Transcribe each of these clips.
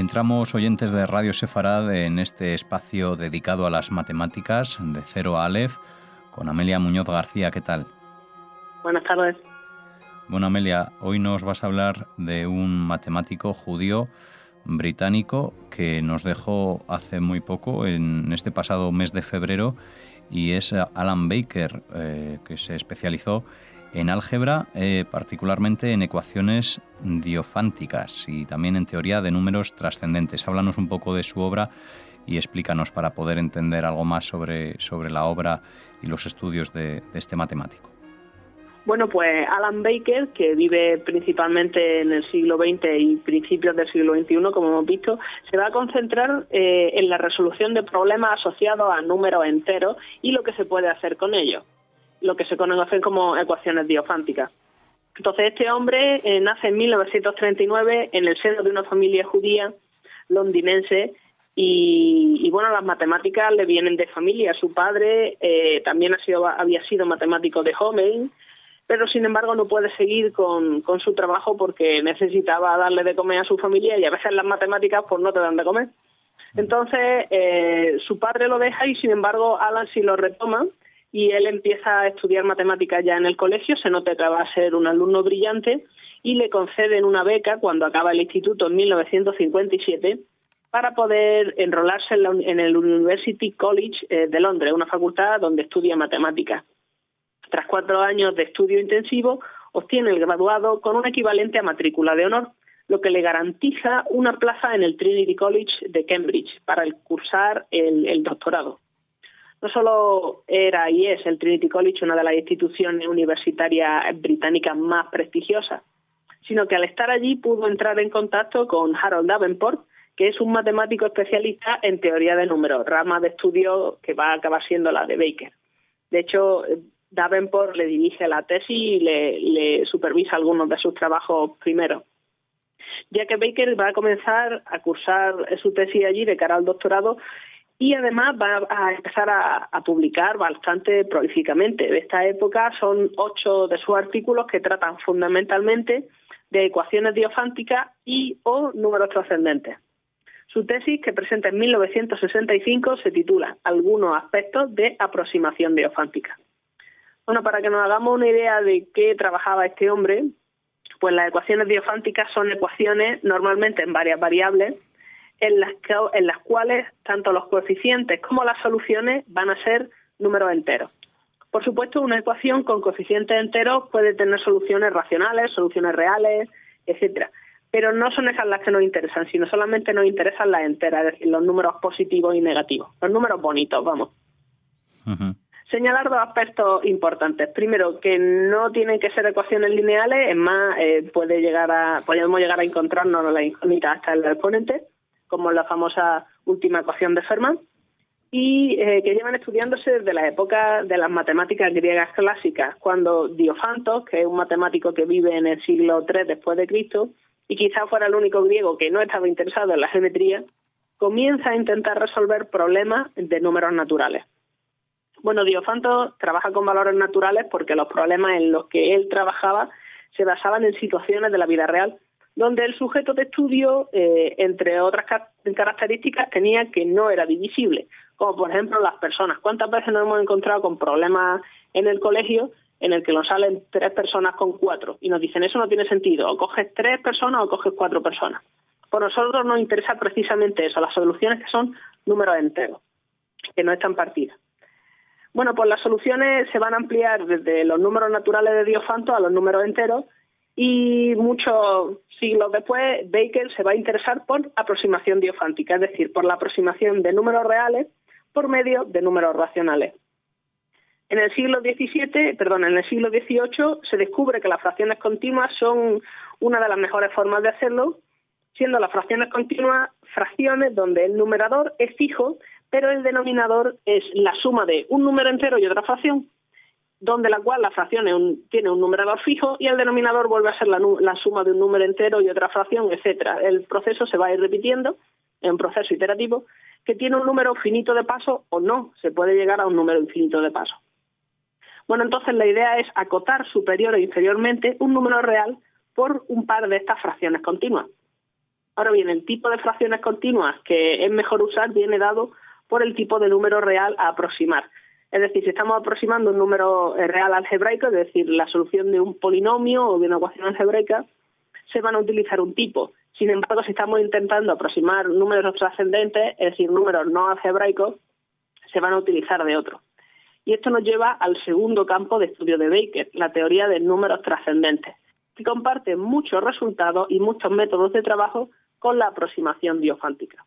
Entramos, oyentes de Radio Sefarad, en este espacio dedicado a las matemáticas de cero a Aleph con Amelia Muñoz García. ¿Qué tal? Buenas tardes. Bueno, Amelia, hoy nos vas a hablar de un matemático judío británico que nos dejó hace muy poco, en este pasado mes de febrero, y es Alan Baker, que se especializó en álgebra, particularmente en ecuaciones diofánticas y también en teoría de números trascendentes. Háblanos un poco de su obra y explícanos para poder entender algo más sobre la obra y los estudios de este matemático. Bueno, pues Alan Baker, que vive principalmente en el siglo XX y principios del siglo XXI, como hemos visto, se va a concentrar en la resolución de problemas asociados a números enteros y lo que se puede hacer con ellos, lo que se conocen como ecuaciones diofánticas. Entonces, este hombre nace en 1939 en el seno de una familia judía londinense y bueno, las matemáticas le vienen de familia. Su padre también había sido matemático de Homeing, pero sin embargo no puede seguir con su trabajo porque necesitaba darle de comer a su familia y a veces las matemáticas pues no te dan de comer. Entonces su padre lo deja y sin embargo Alan sí lo retoma y él empieza a estudiar matemáticas ya en el colegio. Se nota que va a ser un alumno brillante y le conceden una beca cuando acaba el instituto en 1957 para poder enrolarse en el University College de Londres, una facultad donde estudia matemáticas. Tras 4 años de estudio intensivo, obtiene el graduado con un equivalente a matrícula de honor, lo que le garantiza una plaza en el Trinity College de Cambridge para cursar el doctorado. No solo era y es el Trinity College una de las instituciones universitarias británicas más prestigiosas, sino que al estar allí pudo entrar en contacto con Harold Davenport, que es un matemático especialista en teoría de números, rama de estudio que va a acabar siendo la de Baker. De hecho, Davenport le dirige la tesis y le supervisa algunos de sus trabajos primeros, ya que Baker va a comenzar a cursar su tesis allí de cara al doctorado y además va a empezar a publicar bastante prolíficamente. De esta época son 8 de sus artículos que tratan fundamentalmente de ecuaciones diofánticas y o números trascendentes. Su tesis, que presenta en 1965, se titula Algunos aspectos de aproximación diofántica. Bueno, para que nos hagamos una idea de qué trabajaba este hombre, pues las ecuaciones diofánticas son ecuaciones normalmente en varias variables en las cuales tanto los coeficientes como las soluciones van a ser números enteros. Por supuesto, una ecuación con coeficientes enteros puede tener soluciones racionales, soluciones reales, etcétera. Pero no son esas las que nos interesan, sino solamente nos interesan las enteras, es decir, los números positivos y negativos, los números bonitos, vamos. Uh-huh. Señalar 2 aspectos importantes. Primero, que no tienen que ser ecuaciones lineales, es más, podemos llegar a encontrarnos la incógnita hasta el exponente, como la famosa última ecuación de Fermat, y que llevan estudiándose desde la época de las matemáticas griegas clásicas, cuando Diofantos, que es un matemático que vive en el siglo III después de Cristo, y quizá fuera el único griego que no estaba interesado en la geometría, comienza a intentar resolver problemas de números naturales. Bueno, Diofantos trabaja con valores naturales porque los problemas en los que él trabajaba se basaban en situaciones de la vida real, donde el sujeto de estudio, entre otras características, tenía que no era divisible, como por ejemplo las personas. ¿Cuántas veces nos hemos encontrado con problemas en el colegio en el que nos salen 3 personas con 4 y nos dicen eso no tiene sentido, o coges 3 personas o coges 4 personas? Por nosotros nos interesa precisamente eso, las soluciones que son números enteros, que no están partidas. Bueno, pues las soluciones se van a ampliar desde los números naturales de Diofantos a los números enteros, y muchos siglos después Baker se va a interesar por aproximación diofántica, es decir, por la aproximación de números reales por medio de números racionales. En el siglo XVIII se descubre que las fracciones continuas son una de las mejores formas de hacerlo, siendo las fracciones continuas fracciones donde el numerador es fijo, pero el denominador es la suma de un número entero y otra fracción, donde la cual la fracción tiene un numerador fijo y el denominador vuelve a ser la suma de un número entero y otra fracción, etcétera. El proceso se va a ir repitiendo, en un proceso iterativo, que tiene un número finito de pasos o no, se puede llegar a un número infinito de pasos. Bueno, entonces la idea es acotar superior e inferiormente un número real por un par de estas fracciones continuas. Ahora bien, el tipo de fracciones continuas que es mejor usar viene dado por el tipo de número real a aproximar. Es decir, si estamos aproximando un número real algebraico, es decir, la solución de un polinomio o de una ecuación algebraica, se van a utilizar un tipo. Sin embargo, si estamos intentando aproximar números trascendentes, es decir, números no algebraicos, se van a utilizar de otro. Y esto nos lleva al segundo campo de estudio de Baker, la teoría de números trascendentes, que comparte muchos resultados y muchos métodos de trabajo con la aproximación diofántica.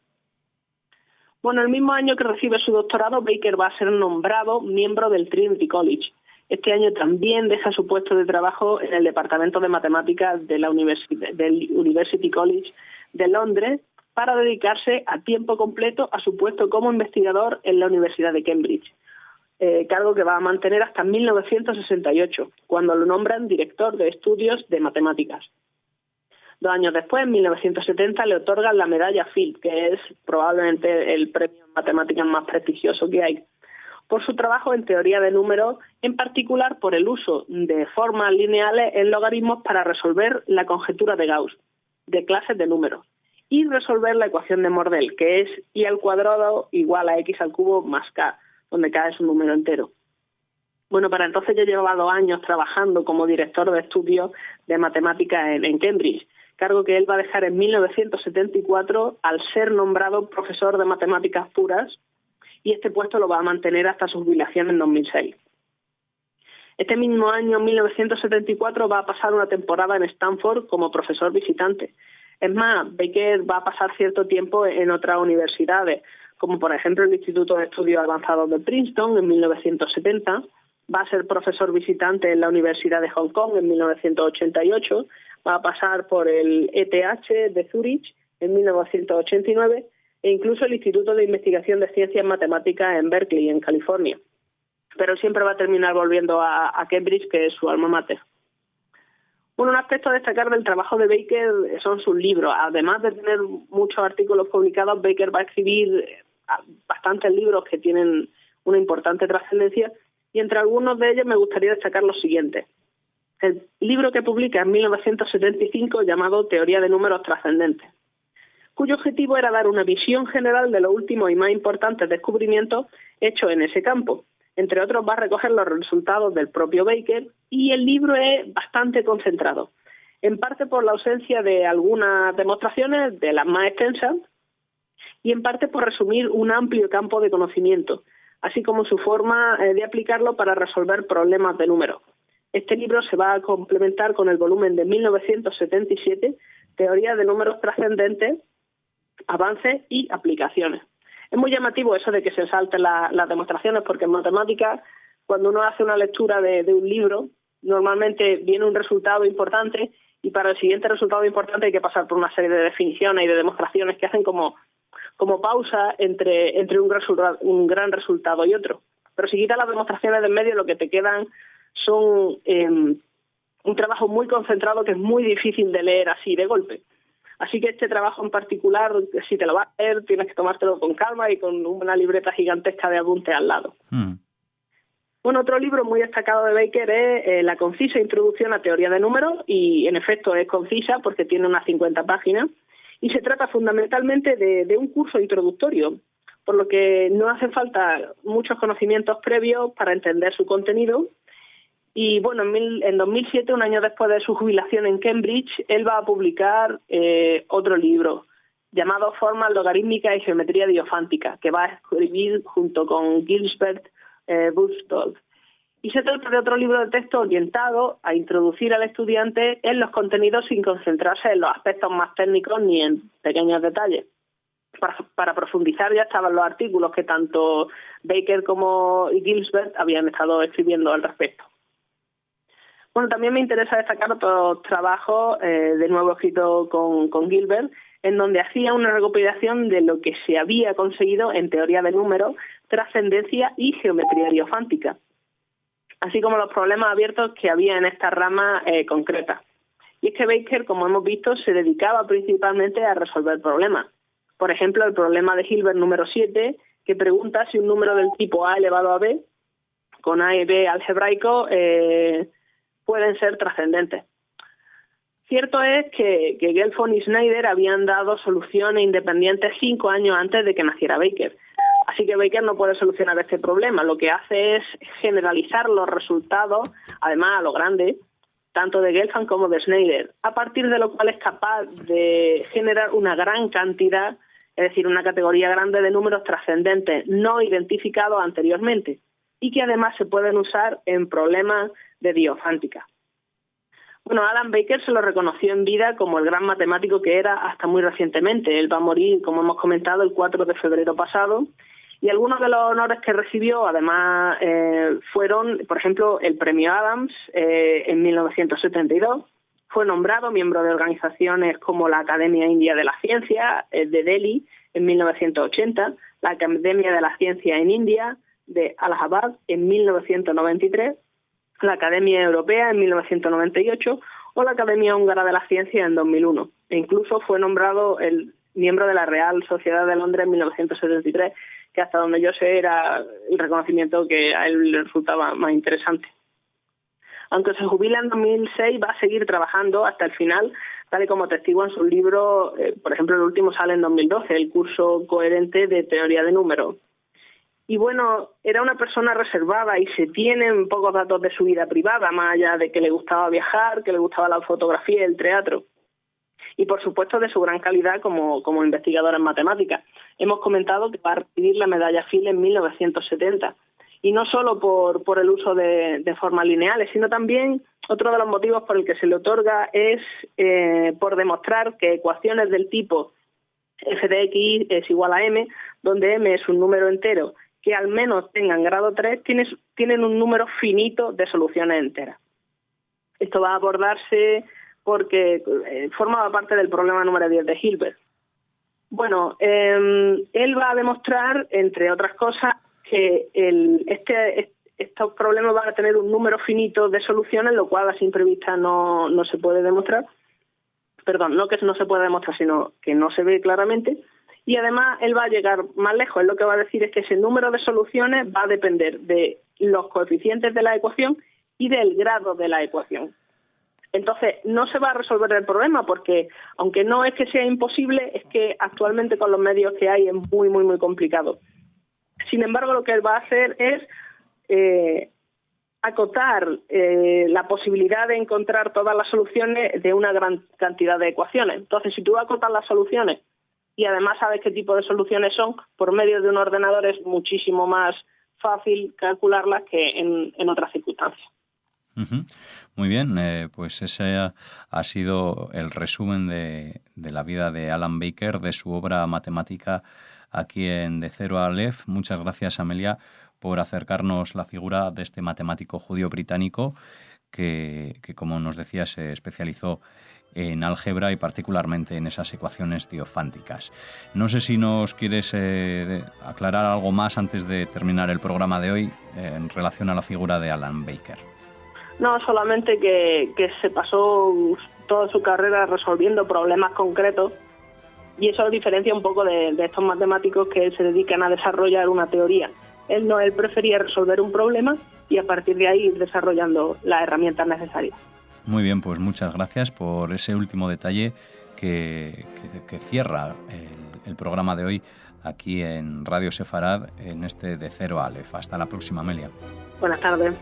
Bueno, el mismo año que recibe su doctorado, Baker va a ser nombrado miembro del Trinity College. Este año también deja su puesto de trabajo en el Departamento de Matemáticas de del University College de Londres para dedicarse a tiempo completo a su puesto como investigador en la Universidad de Cambridge, cargo que va a mantener hasta 1968, cuando lo nombran director de estudios de matemáticas. 2 años después, en 1970, le otorgan la medalla Fields, que es probablemente el premio en matemáticas más prestigioso que hay, por su trabajo en teoría de números, en particular por el uso de formas lineales en logaritmos para resolver la conjetura de Gauss, de clases de números, y resolver la ecuación de Mordell, que es y al cuadrado igual a x al cubo más k, donde k es un número entero. Bueno, para entonces ya llevaba 2 años trabajando como director de estudios de matemáticas en Cambridge, cargo que él va a dejar en 1974 al ser nombrado profesor de matemáticas puras, y este puesto lo va a mantener hasta su jubilación en 2006. Este mismo año, 1974, va a pasar una temporada en Stanford como profesor visitante. Es más, Baker va a pasar cierto tiempo en otras universidades, como por ejemplo el Instituto de Estudios Avanzados de Princeton en 1970, va a ser profesor visitante en la Universidad de Hong Kong en 1988, va a pasar por el ETH de Zúrich en 1989 e incluso el Instituto de Investigación de Ciencias Matemáticas en Berkeley, en California. Pero siempre va a terminar volviendo a Cambridge, que es su alma mater. Bueno, un aspecto a destacar del trabajo de Baker son sus libros. Además de tener muchos artículos publicados, Baker va a escribir bastantes libros que tienen una importante trascendencia, y entre algunos de ellos me gustaría destacar los siguientes. El libro que publica en 1975 llamado Teoría de números trascendentes, cuyo objetivo era dar una visión general de los últimos y más importantes descubrimientos hechos en ese campo. Entre otros, va a recoger los resultados del propio Baker, y el libro es bastante concentrado, en parte por la ausencia de algunas demostraciones, de las más extensas, y en parte por resumir un amplio campo de conocimiento, así como su forma de aplicarlo para resolver problemas de números. Este libro se va a complementar con el volumen de 1977, Teoría de números trascendentes, avances y aplicaciones. Es muy llamativo eso de que se salten las demostraciones, porque en matemáticas, cuando uno hace una lectura de un libro, normalmente viene un resultado importante, y para el siguiente resultado importante hay que pasar por una serie de definiciones y de demostraciones que hacen como pausa entre un gran resultado y otro. Pero si quitas las demostraciones del medio, lo que te quedan son un trabajo muy concentrado que es muy difícil de leer así de golpe. Así que este trabajo en particular, si te lo vas a leer, tienes que tomártelo con calma y con una libreta gigantesca de apuntes al lado. Bueno, otro libro muy destacado de Baker es La concisa introducción a teoría de números, y en efecto es concisa porque tiene unas 50 páginas, y se trata fundamentalmente de un curso introductorio, por lo que no hacen falta muchos conocimientos previos para entender su contenido. Y bueno, en 2007, un año después de su jubilación en Cambridge, él va a publicar otro libro llamado Formas logarítmicas y geometría diofántica, que va a escribir junto con Gilbert Buxton. Y se trata de otro libro de texto orientado a introducir al estudiante en los contenidos sin concentrarse en los aspectos más técnicos ni en pequeños detalles. Para profundizar ya estaban los artículos que tanto Baker como Gilbert habían estado escribiendo al respecto. Bueno, también me interesa destacar otros trabajos, de nuevo escrito con Gilbert, en donde hacía una recopilación de lo que se había conseguido en teoría de números, trascendencia y geometría diofántica, así como los problemas abiertos que había en esta rama concreta. Y es que Baker, como hemos visto, se dedicaba principalmente a resolver problemas. Por ejemplo, el problema de Hilbert número 7, que pregunta si un número del tipo a elevado a b, con a y b algebraico, pueden ser trascendentes. Cierto es que Gelfond y Schneider habían dado soluciones independientes 5 años antes de que naciera Baker. Así que Baker no puede solucionar este problema. Lo que hace es generalizar los resultados, además a lo grande, tanto de Gelfand como de Schneider, a partir de lo cual es capaz de generar una gran cantidad, es decir, una categoría grande de números trascendentes no identificados anteriormente y que además se pueden usar en problemas de diofántica. Bueno, Alan Baker se lo reconoció en vida como el gran matemático que era hasta muy recientemente. Él va a morir, como hemos comentado, el 4 de febrero pasado, y algunos de los honores que recibió, además, fueron, por ejemplo, el premio Adams en 1972. Fue nombrado miembro de organizaciones como la Academia India de la Ciencia de Delhi en 1980, la Academia de la Ciencia en India de Allahabad en 1993, la Academia Europea en 1998 o la Academia Húngara de la Ciencia en 2001. E incluso fue nombrado el miembro de la Real Sociedad de Londres en 1973, que hasta donde yo sé era el reconocimiento que a él le resultaba más interesante. Aunque se jubila en 2006, va a seguir trabajando hasta el final, tal y como testigo en su libro, por ejemplo, el último sale en 2012, el curso coherente de teoría de números. Y bueno, era una persona reservada y se tienen pocos datos de su vida privada, más allá de que le gustaba viajar, que le gustaba la fotografía y el teatro. Y por supuesto de su gran calidad como investigador en matemáticas. Hemos comentado que va a recibir la medalla Fields en 1970. Y no solo por el uso de formas lineales, sino también otro de los motivos por el que se le otorga es por demostrar que ecuaciones del tipo f de x es igual a m, donde m es un número entero, que al menos tengan grado 3, tienen un número finito de soluciones enteras. Esto va a abordarse porque formaba parte del problema número 10 de Hilbert. Bueno, él va a demostrar, entre otras cosas, que estos problemas van a tener un número finito de soluciones, lo cual a simple vista no se puede demostrar. Perdón, no que no se pueda demostrar, sino que no se ve claramente. Y además él va a llegar más lejos. Él lo que va a decir es que ese número de soluciones va a depender de los coeficientes de la ecuación y del grado de la ecuación. Entonces, no se va a resolver el problema porque, aunque no es que sea imposible, es que actualmente con los medios que hay es muy, muy, muy complicado. Sin embargo, lo que él va a hacer es acotar la posibilidad de encontrar todas las soluciones de una gran cantidad de ecuaciones. Entonces, si tú acotas las soluciones y además sabes qué tipo de soluciones son, por medio de un ordenador es muchísimo más fácil calcularlas que en otras circunstancias. Uh-huh. Muy bien, pues ese ha sido el resumen de la vida de Alan Baker, de su obra matemática aquí en De Cero a Aleph. Muchas gracias, Amelia, por acercarnos la figura de este matemático judío británico que como nos decía, se especializó en álgebra y particularmente en esas ecuaciones diofánticas. No sé si nos quieres aclarar algo más antes de terminar el programa de hoy en relación a la figura de Alan Baker. No, solamente que se pasó toda su carrera resolviendo problemas concretos y eso diferencia un poco de estos matemáticos que se dedican a desarrollar una teoría. Él prefería resolver un problema y a partir de ahí ir desarrollando las herramientas necesarias. Muy bien, pues muchas gracias por ese último detalle que cierra el programa de hoy aquí en Radio Sefarad en este De Cero a Aleph. Hasta la próxima, Amelia. Buenas tardes.